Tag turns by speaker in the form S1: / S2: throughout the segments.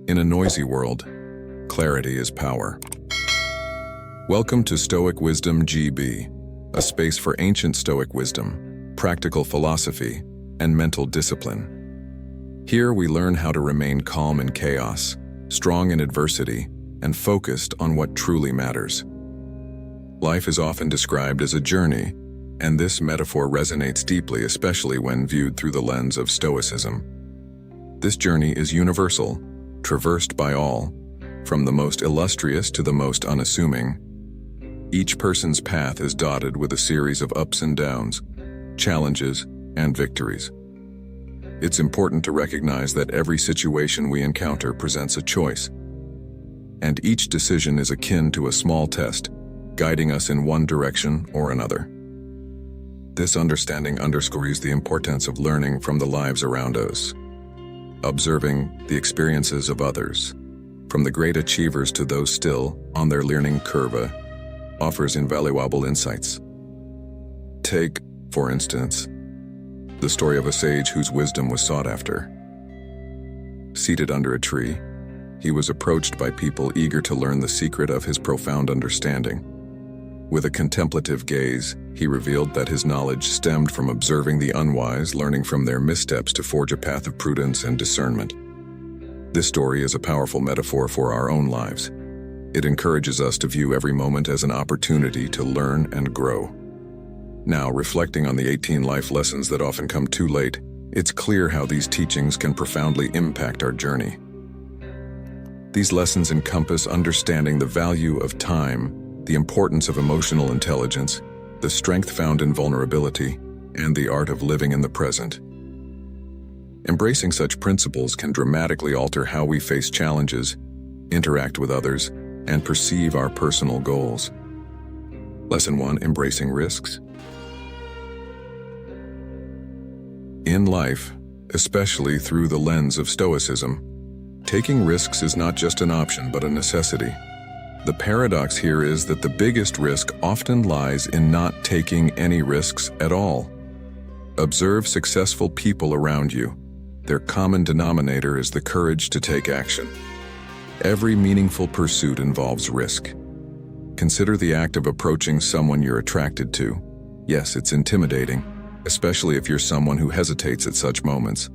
S1: In a noisy world, clarity is power. Welcome to Stoic Wisdom GB, a space for ancient Stoic wisdom, practical philosophy, and mental discipline. Here we learn how to remain calm in chaos, strong in adversity, and focused on what truly matters. Life is often described as a journey, and this metaphor resonates deeply, especially when viewed through the lens of Stoicism. This journey is universal, traversed by all, from the most illustrious to the most unassuming. Each person's path is dotted with a series of ups and downs, challenges, and victories. It's important to recognize that every situation we encounter presents a choice, and each decision is akin to a small test, guiding us in one direction or another. This understanding underscores the importance of learning from the lives around us, observing the experiences of others, from the great achievers to those still on their learning curve, offers invaluable insights. Take, for instance, the story of a sage whose wisdom was sought after. Seated under a tree, he was approached by people eager to learn the secret of his profound understanding. With a contemplative gaze, he revealed that his knowledge stemmed from observing the unwise, learning from their missteps to forge a path of prudence and discernment. This story is a powerful metaphor for our own lives. It encourages us to view every moment as an opportunity to learn and grow. Now, reflecting on the 18 life lessons that often come too late, it's clear how these teachings can profoundly impact our journey. These lessons encompass understanding the value of time, the importance of emotional intelligence, the strength found in vulnerability, and the art of living in the present. Embracing such principles can dramatically alter how we face challenges, interact with others, and perceive our personal goals. Lesson 1: Embracing risks. In life, especially through the lens of Stoicism, taking risks is not just an option but a necessity. The paradox here is that the biggest risk often lies in not taking any risks at all. Observe successful people around you. Their common denominator is the courage to take action. Every meaningful pursuit involves risk. Consider the act of approaching someone you're attracted to. Yes, it's intimidating, especially if you're someone who hesitates at such moments.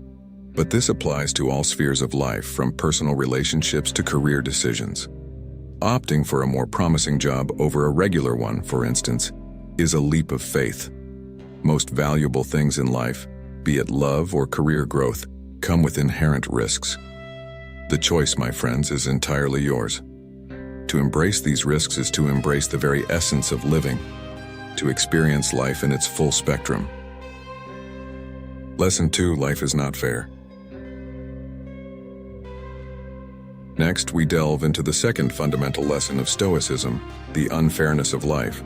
S1: But this applies to all spheres of life, from personal relationships to career decisions. Opting for a more promising job over a regular one, for instance, is a leap of faith. Most valuable things in life, be it love or career growth, come with inherent risks. The choice, my friends, is entirely yours. To embrace these risks is to embrace the very essence of living, to experience life in its full spectrum. Lesson 2: Life is not fair. Next, we delve into the second fundamental lesson of Stoicism, the unfairness of life.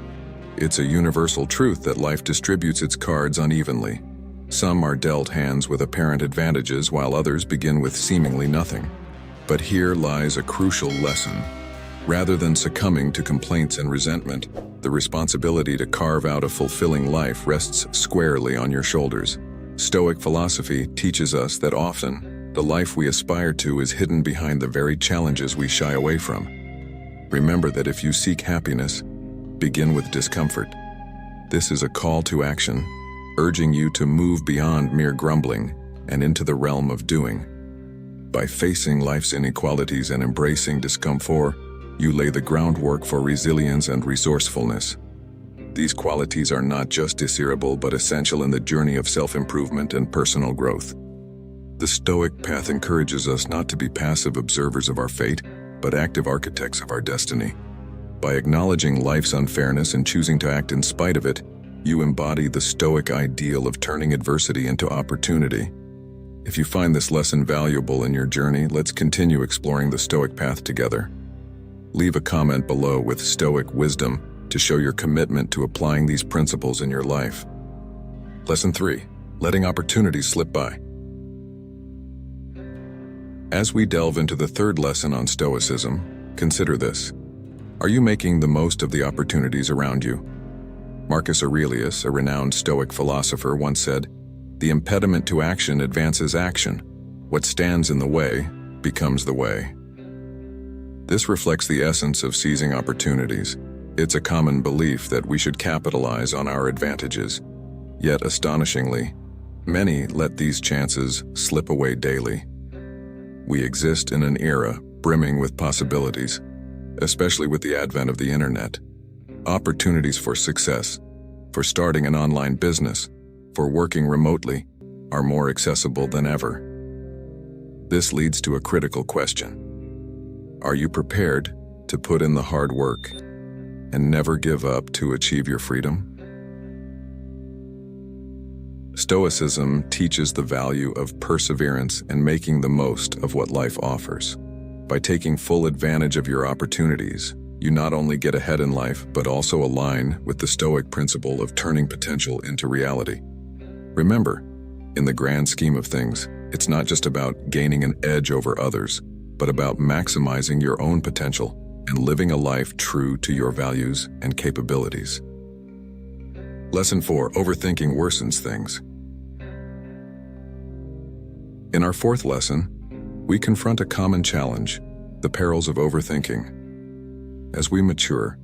S1: It's a universal truth that life distributes its cards unevenly. Some are dealt hands with apparent advantages, while others begin with seemingly nothing. But here lies a crucial lesson. Rather than succumbing to complaints and resentment, the responsibility to carve out a fulfilling life rests squarely on your shoulders. Stoic philosophy teaches us that often, the life we aspire to is hidden behind the very challenges we shy away from. Remember that if you seek happiness, begin with discomfort. This is a call to action, urging you to move beyond mere grumbling and into the realm of doing. By facing life's inequalities and embracing discomfort, you lay the groundwork for resilience and resourcefulness. These qualities are not just desirable but essential in the journey of self-improvement and personal growth. The Stoic path encourages us not to be passive observers of our fate, but active architects of our destiny. By acknowledging life's unfairness and choosing to act in spite of it, you embody the Stoic ideal of turning adversity into opportunity. If you find this lesson valuable in your journey, let's continue exploring the Stoic path together. Leave a comment below with Stoic wisdom to show your commitment to applying these principles in your life. Lesson 3: Letting opportunities slip by. As we delve into the third lesson on Stoicism, consider this. Are you making the most of the opportunities around you? Marcus Aurelius, a renowned Stoic philosopher, once said, "The impediment to action advances action. What stands in the way becomes the way. This reflects the essence of seizing opportunities. It's a common belief that we should capitalize on our advantages. Yet, astonishingly, many let these chances slip away daily. We exist in an era brimming with possibilities, especially with the advent of the internet. Opportunities for success, for starting an online business, for working remotely, are more accessible than ever. This leads to a critical question. Are you prepared to put in the hard work and never give up to achieve your freedom? Stoicism teaches the value of perseverance and making the most of what life offers. By taking full advantage of your opportunities, you not only get ahead in life, but also align with the Stoic principle of turning potential into reality. Remember, in the grand scheme of things, it's not just about gaining an edge over others, but about maximizing your own potential and living a life true to your values and capabilities. Lesson 4: Overthinking worsens things. In our fourth lesson, we confront a common challenge, the perils of overthinking. As we mature,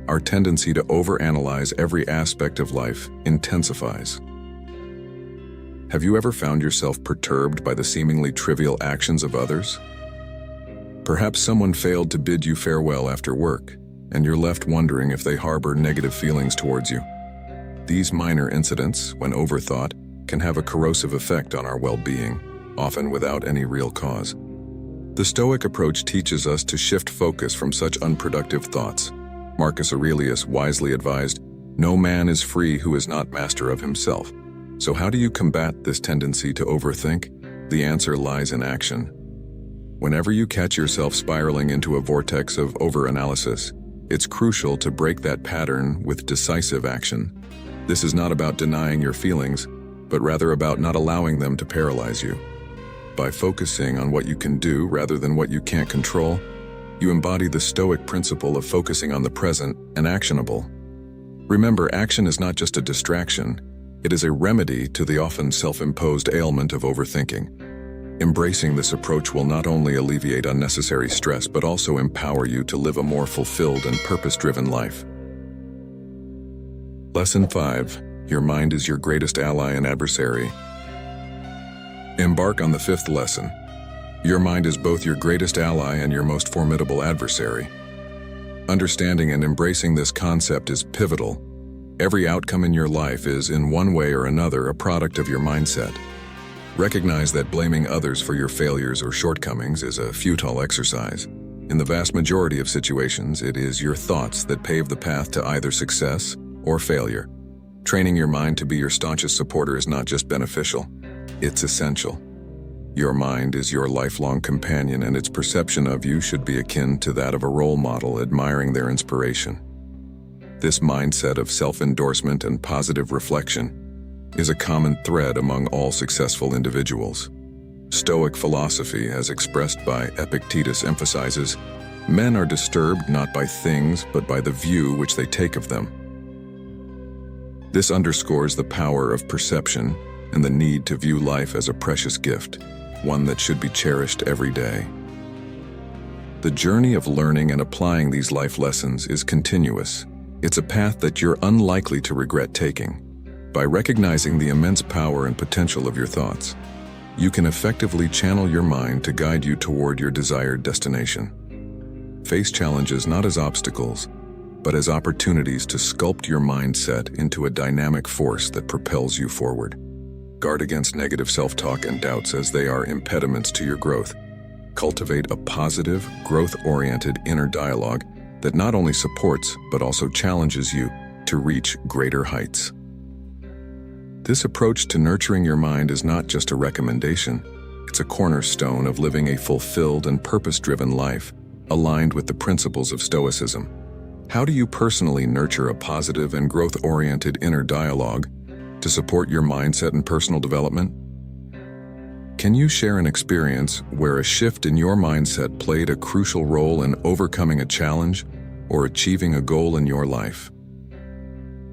S1: our tendency to overanalyze every aspect of life intensifies. Have you ever found yourself perturbed by the seemingly trivial actions of others? Perhaps someone failed to bid you farewell after work, and you're left wondering if they harbor negative feelings towards you. These minor incidents, when overthought, can have a corrosive effect on our well-being, often without any real cause. The Stoic approach teaches us to shift focus from such unproductive thoughts. Marcus Aurelius wisely advised, "No man is free who is not master of himself." So how do you combat this tendency to overthink? The answer lies in action. Whenever you catch yourself spiraling into a vortex of overanalysis, it's crucial to break that pattern with decisive action. This is not about denying your feelings, but rather about not allowing them to paralyze you. By focusing on what you can do rather than what you can't control, you embody the Stoic principle of focusing on the present and actionable. Remember, action is not just a distraction, it is a remedy to the often self-imposed ailment of overthinking. Embracing this approach will not only alleviate unnecessary stress, but also empower you to live a more fulfilled and purpose-driven life. Lesson 5: Your mind is your greatest ally and adversary. Embark on the fifth lesson. Your mind is both your greatest ally and your most formidable adversary. Understanding and embracing this concept is pivotal. Every outcome in your life is, in one way or another, a product of your mindset. Recognize that blaming others for your failures or shortcomings is a futile exercise. In the vast majority of situations, it is your thoughts that pave the path to either success or failure. Training your mind to be your staunchest supporter is not just beneficial, it's essential. Your mind is your lifelong companion, and its perception of you should be akin to that of a role model admiring their inspiration. This mindset of self-endorsement and positive reflection is a common thread among all successful individuals. Stoic philosophy, as expressed by Epictetus, emphasizes, men are disturbed not by things, but by the view which they take of them. This underscores the power of perception and the need to view life as a precious gift, one that should be cherished every day. The journey of learning and applying these life lessons is continuous. It's a path that you're unlikely to regret taking. By recognizing the immense power and potential of your thoughts, you can effectively channel your mind to guide you toward your desired destination. Face challenges not as obstacles, but as opportunities to sculpt your mindset into a dynamic force that propels you forward. Guard against negative self-talk and doubts, as they are impediments to your growth. Cultivate a positive, growth-oriented inner dialogue that not only supports, but also challenges you to reach greater heights. This approach to nurturing your mind is not just a recommendation, it's a cornerstone of living a fulfilled and purpose-driven life, aligned with the principles of Stoicism. How do you personally nurture a positive and growth-oriented inner dialogue to support your mindset and personal development? Can you share an experience where a shift in your mindset played a crucial role in overcoming a challenge or achieving a goal in your life?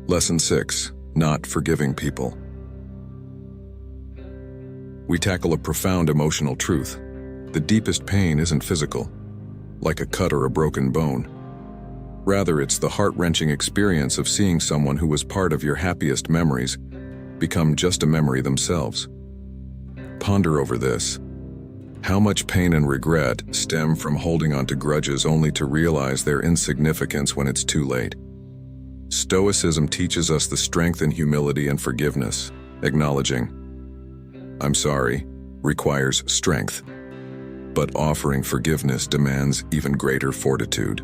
S1: Lesson 6: Not forgiving people. We tackle a profound emotional truth. The deepest pain isn't physical, like a cut or a broken bone. Rather, it's the heart-wrenching experience of seeing someone who was part of your happiest memories become just a memory themselves. Ponder over this. How much pain and regret stem from holding on to grudges only to realize their insignificance when it's too late? Stoicism teaches us the strength in humility and forgiveness. Acknowledging, "I'm sorry," requires strength, but offering forgiveness demands even greater fortitude.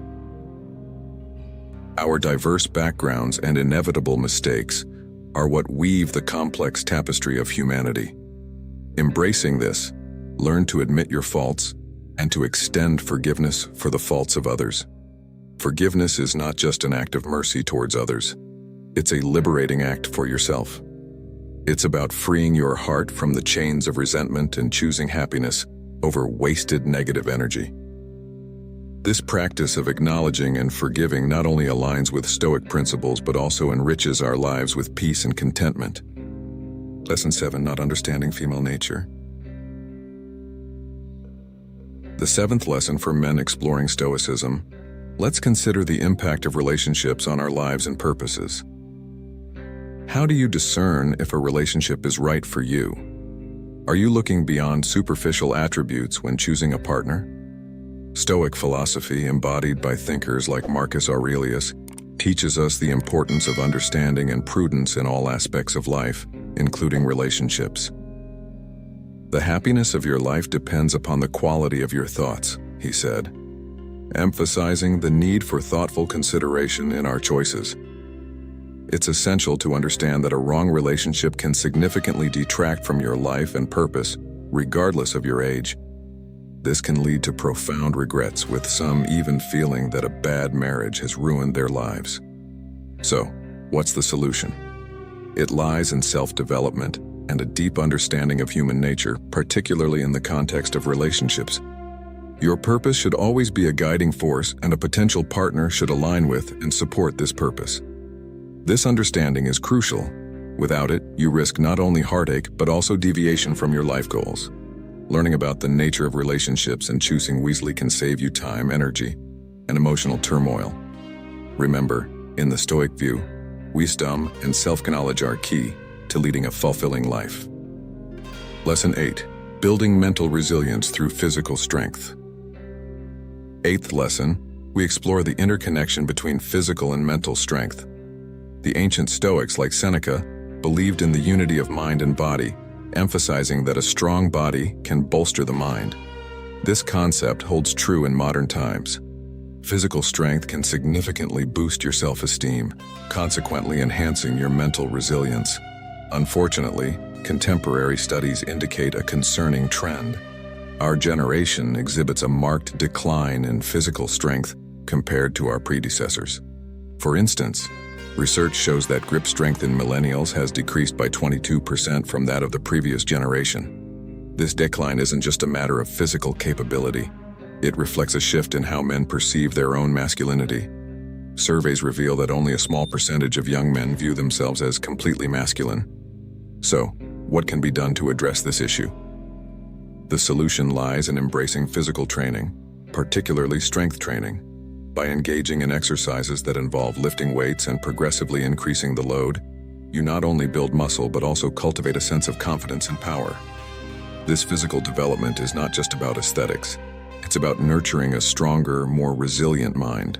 S1: Our diverse backgrounds and inevitable mistakes are what weave the complex tapestry of humanity. Embracing this, learn to admit your faults and to extend forgiveness for the faults of others. Forgiveness is not just an act of mercy towards others. It's a liberating act for yourself. It's about freeing your heart from the chains of resentment and choosing happiness over wasted negative energy. This practice of acknowledging and forgiving not only aligns with Stoic principles but also enriches our lives with peace and contentment. Lesson 7. Not understanding female nature. The seventh lesson for men exploring Stoicism. Let's consider the impact of relationships on our lives and purposes. How do you discern if a relationship is right for you? Are you looking beyond superficial attributes when choosing a partner? Stoic philosophy, embodied by thinkers like Marcus Aurelius, teaches us the importance of understanding and prudence in all aspects of life, including relationships. The happiness of your life depends upon the quality of your thoughts, he said, emphasizing the need for thoughtful consideration in our choices. It's essential to understand that a wrong relationship can significantly detract from your life and purpose, regardless of your age. This can lead to profound regrets, with some even feeling that a bad marriage has ruined their lives. So, what's the solution? It lies in self-development and a deep understanding of human nature, particularly in the context of relationships. Your purpose should always be a guiding force, and a potential partner should align with and support this purpose. This understanding is crucial. Without it, you risk not only heartache but also deviation from your life goals. Learning about the nature of relationships and choosing wisely can save you time, energy, and emotional turmoil. Remember, in the Stoic view, wisdom and self-knowledge are key to leading a fulfilling life. Lesson 8. Building mental resilience through physical strength. Eighth lesson, we explore the interconnection between physical and mental strength. The ancient Stoics, like Seneca, believed in the unity of mind and body, emphasizing that a strong body can bolster the mind. This concept holds true in modern times. Physical strength can significantly boost your self-esteem, consequently enhancing your mental resilience. Unfortunately, contemporary studies indicate a concerning trend. Our generation exhibits a marked decline in physical strength compared to our predecessors. For instance, research shows that grip strength in millennials has decreased by 22% from that of the previous generation. This decline isn't just a matter of physical capability. It reflects a shift in how men perceive their own masculinity. Surveys reveal that only a small percentage of young men view themselves as completely masculine. So, what can be done to address this issue? The solution lies in embracing physical training, particularly strength training. By engaging in exercises that involve lifting weights and progressively increasing the load, you not only build muscle but also cultivate a sense of confidence and power. This physical development is not just about aesthetics. It's about nurturing a stronger, more resilient mind.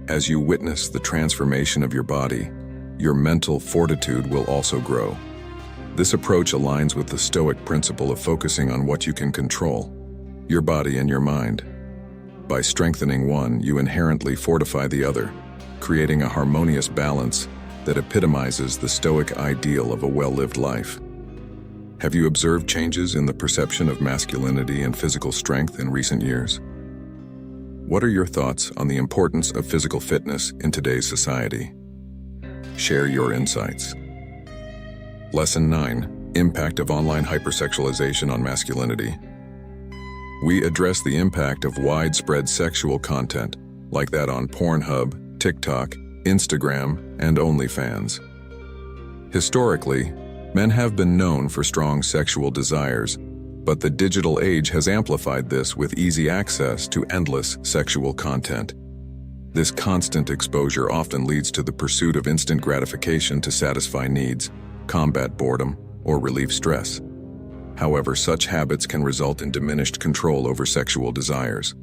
S1: As you witness the transformation of your body, your mental fortitude will also grow. This approach aligns with the Stoic principle of focusing on what you can control, your body and your mind. By strengthening one, you inherently fortify the other, creating a harmonious balance that epitomizes the Stoic ideal of a well-lived life. Have you observed changes in the perception of masculinity and physical strength in recent years? What are your thoughts on the importance of physical fitness in today's society? Share your insights. Lesson 9. Impact of online hypersexualization on masculinity. We address the impact of widespread sexual content, like that on Pornhub, TikTok, Instagram, and OnlyFans. Historically, men have been known for strong sexual desires, But the digital age has amplified this with easy access to endless sexual content. This constant exposure often leads to the pursuit of instant gratification to satisfy needs, combat boredom, or relieve stress. However, such habits can result in diminished control over sexual desires.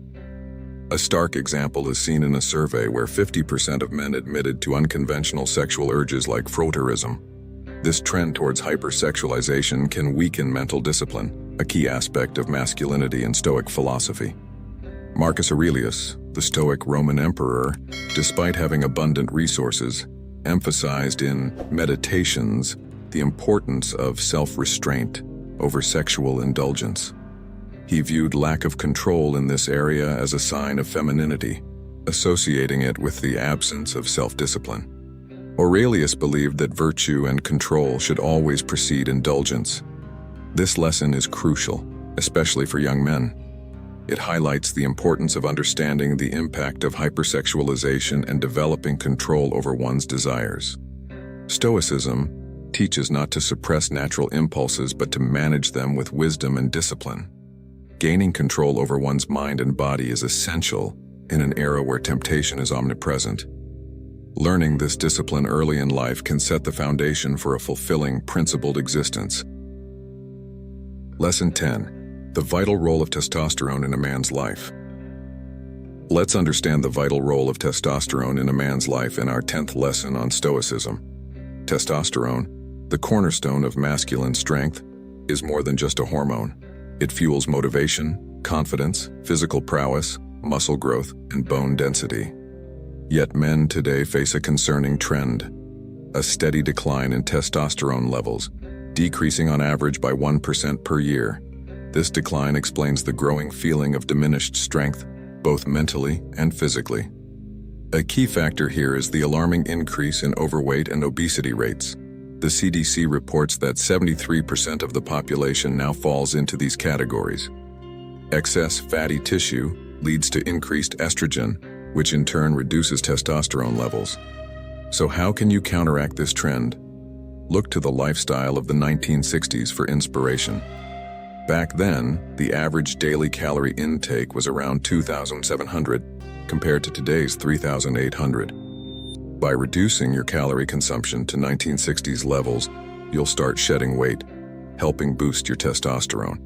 S1: A stark example is seen in a survey where 50% of men admitted to unconventional sexual urges like frotteurism. This trend towards hypersexualization can weaken mental discipline, a key aspect of masculinity in Stoic philosophy. Marcus Aurelius, the Stoic Roman emperor, despite having abundant resources, emphasized in Meditations the importance of self-restraint over sexual indulgence. He viewed lack of control in this area as a sign of femininity, associating it with the absence of self-discipline. Aurelius believed that virtue and control should always precede indulgence. This lesson is crucial, especially for young men. It highlights the importance of understanding the impact of hypersexualization and developing control over one's desires. Stoicism teaches not to suppress natural impulses but to manage them with wisdom and discipline. Gaining control over one's mind and body is essential in an era where temptation is omnipresent. Learning this discipline early in life can set the foundation for a fulfilling, principled existence. Lesson 10. The vital role of testosterone in a man's life. Let's understand the vital role of testosterone in a man's life in our 10th lesson on Stoicism. Testosterone, the cornerstone of masculine strength, is more than just a hormone. It fuels motivation, confidence, physical prowess, muscle growth, and bone density. Yet men today face a concerning trend: a steady decline in testosterone levels, decreasing on average by 1% per year. This decline explains the growing feeling of diminished strength, both mentally and physically. A key factor here is the alarming increase in overweight and obesity rates. The CDC reports that 73% of the population now falls into these categories. Excess fatty tissue leads to increased estrogen, which in turn reduces testosterone levels. So how can you counteract this trend? Look to the lifestyle of the 1960s for inspiration. Back then, the average daily calorie intake was around 2,700, compared to today's 3,800. By reducing your calorie consumption to 1960s levels, you'll start shedding weight, helping boost your testosterone.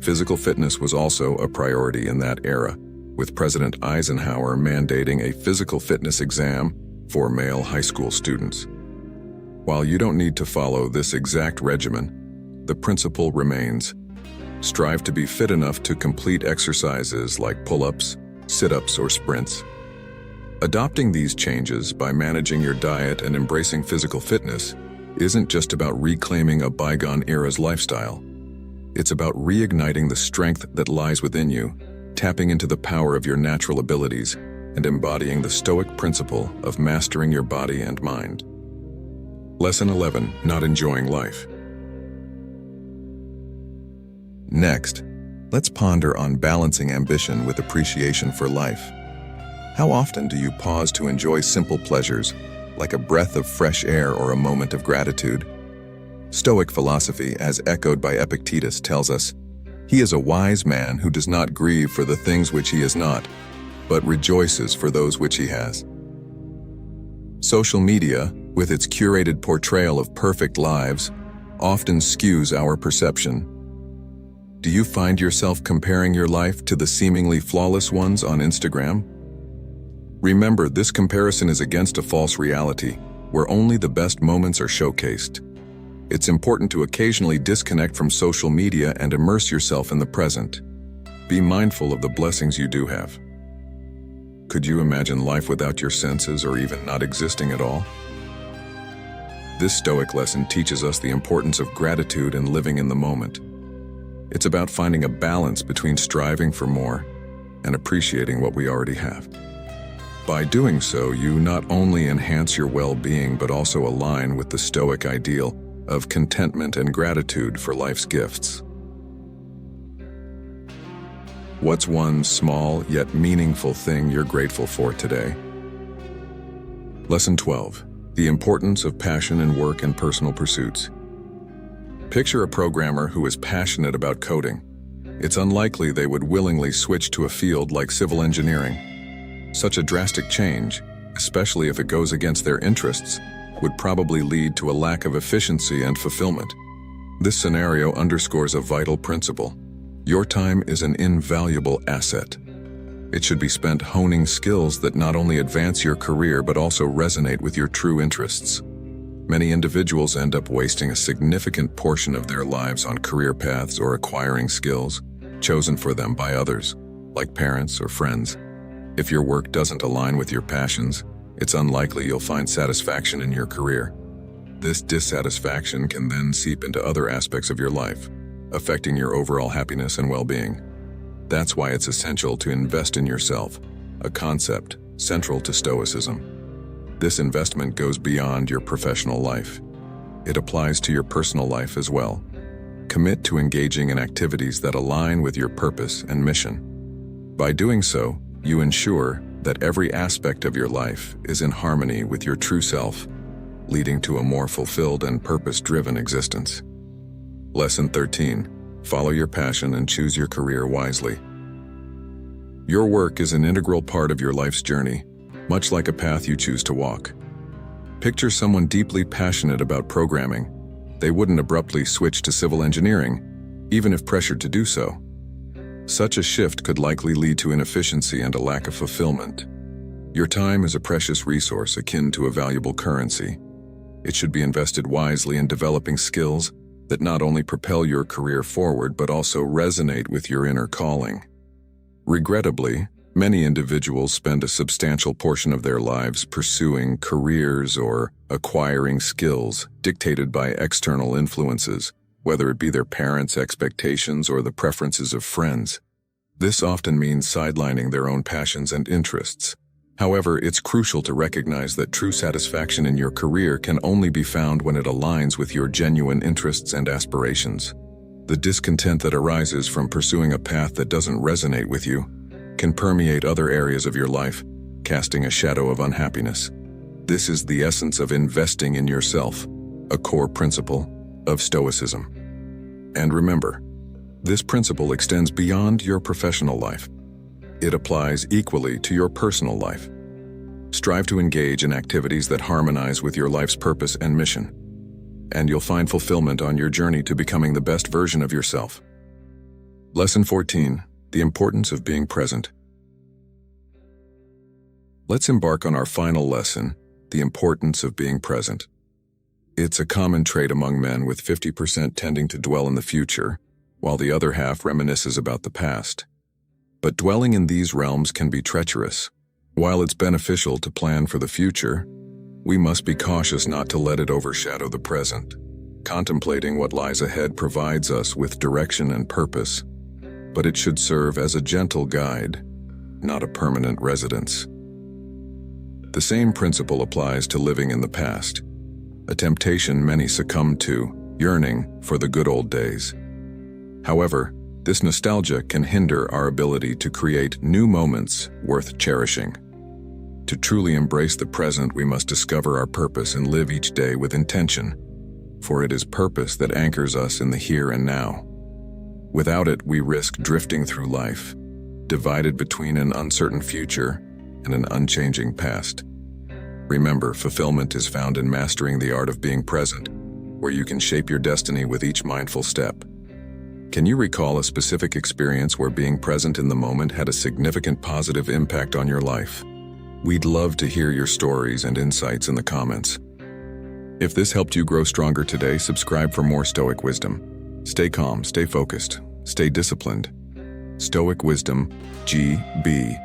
S1: Physical fitness was also a priority in that era, with President Eisenhower mandating a physical fitness exam for male high school students. While you don't need to follow this exact regimen, the principle remains: strive to be fit enough to complete exercises like pull-ups, sit-ups, or sprints. Adopting these changes by managing your diet and embracing physical fitness isn't just about reclaiming a bygone era's lifestyle. It's about reigniting the strength that lies within you, tapping into the power of your natural abilities, and embodying the Stoic principle of mastering your body and mind. Lesson 11. Not enjoying life. Next, let's ponder on balancing ambition with appreciation for life. How often do you pause to enjoy simple pleasures, like a breath of fresh air or a moment of gratitude? Stoic philosophy, as echoed by Epictetus, tells us, "He is a wise man who does not grieve for the things which he is not, but rejoices for those which he has." Social media, with its curated portrayal of perfect lives, often skews our perception. Do you find yourself comparing your life to the seemingly flawless ones on Instagram? Remember, this comparison is against a false reality, where only the best moments are showcased. It's important to occasionally disconnect from social media and immerse yourself in the present. Be mindful of the blessings you do have. Could you imagine life without your senses or even not existing at all? This Stoic lesson teaches us the importance of gratitude and living in the moment. It's about finding a balance between striving for more and appreciating what we already have. By doing so, you not only enhance your well-being but also align with the Stoic ideal of contentment and gratitude for life's gifts. What's one small yet meaningful thing you're grateful for today? Lesson 12. The importance of passion in work and personal pursuits. Picture a programmer who is passionate about coding. It's unlikely they would willingly switch to a field like civil engineering. Such a drastic change, especially if it goes against their interests, would probably lead to a lack of efficiency and fulfillment. This scenario underscores a vital principle. Your time is an invaluable asset. It should be spent honing skills that not only advance your career but also resonate with your true interests. Many individuals end up wasting a significant portion of their lives on career paths or acquiring skills chosen for them by others, like parents or friends. If your work doesn't align with your passions, it's unlikely you'll find satisfaction in your career. This dissatisfaction can then seep into other aspects of your life, affecting your overall happiness and well-being. That's why it's essential to invest in yourself, a concept central to Stoicism. This investment goes beyond your professional life. It applies to your personal life as well. Commit to engaging in activities that align with your purpose and mission. By doing so, you ensure that every aspect of your life is in harmony with your true self, leading to a more fulfilled and purpose-driven existence. Lesson 13. Follow your passion and choose your career wisely. Your work is an integral part of your life's journey, much like a path you choose to walk. Picture someone deeply passionate about programming. They wouldn't abruptly switch to civil engineering, even if pressured to do so. Such a shift could likely lead to inefficiency and a lack of fulfillment. Your time is a precious resource akin to a valuable currency. It should be invested wisely in developing skills that not only propel your career forward but also resonate with your inner calling. Regrettably, many individuals spend a substantial portion of their lives pursuing careers or acquiring skills dictated by external influences, whether it be their parents' expectations or the preferences of friends. This often means sidelining their own passions and interests. However, it's crucial to recognize that true satisfaction in your career can only be found when it aligns with your genuine interests and aspirations. The discontent that arises from pursuing a path that doesn't resonate with you can permeate other areas of your life, casting a shadow of unhappiness. This is the essence of investing in yourself, a core principle of Stoicism. And remember, this principle extends beyond your professional life. It applies equally to your personal life. Strive to engage in activities that harmonize with your life's purpose and mission, and you'll find fulfillment on your journey to becoming the best version of yourself. Lesson 14. The importance of being present. Let's embark on our final lesson, the importance of being present. It's a common trait among men, with 50% tending to dwell in the future, while the other half reminisces about the past. But dwelling in these realms can be treacherous. While it's beneficial to plan for the future, we must be cautious not to let it overshadow the present. Contemplating what lies ahead provides us with direction and purpose, but it should serve as a gentle guide, not a permanent residence. The same principle applies to living in the past, a temptation many succumb to, yearning for the good old days. However, this nostalgia can hinder our ability to create new moments worth cherishing. To truly embrace the present, we must discover our purpose and live each day with intention, for it is purpose that anchors us in the here and now. Without it, we risk drifting through life, divided between an uncertain future and an unchanging past. Remember, fulfillment is found in mastering the art of being present, where you can shape your destiny with each mindful step. Can you recall a specific experience where being present in the moment had a significant positive impact on your life? We'd love to hear your stories and insights in the comments. If this helped you grow stronger today, subscribe for more Stoic wisdom. Stay calm, stay focused, stay disciplined. Stoic Wisdom, GB.